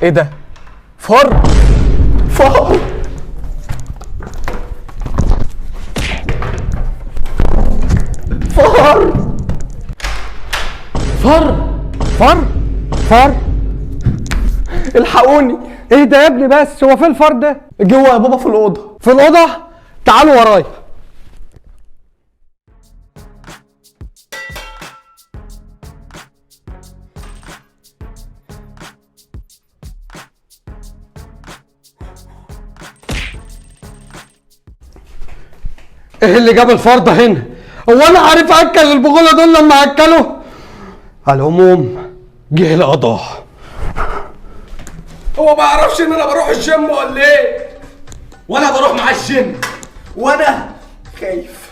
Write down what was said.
ايه ده؟ فار. فار فار فار فار؟ فار؟ الحقوني. ايه ده يا ابني؟ بس هو فين الفار ده؟ جوه يا بابا في الاوضه. في الاوضه؟ تعالوا ورايا. ايه اللي جاب الفار ده هنا؟ هو انا عارف اكل البغله دول لما اكلوا؟ على العموم جه القضاء. هو ما يعرفش ان انا بروح الجيم ولا ايه؟ وانا بروح مع الجيم وانا خايف.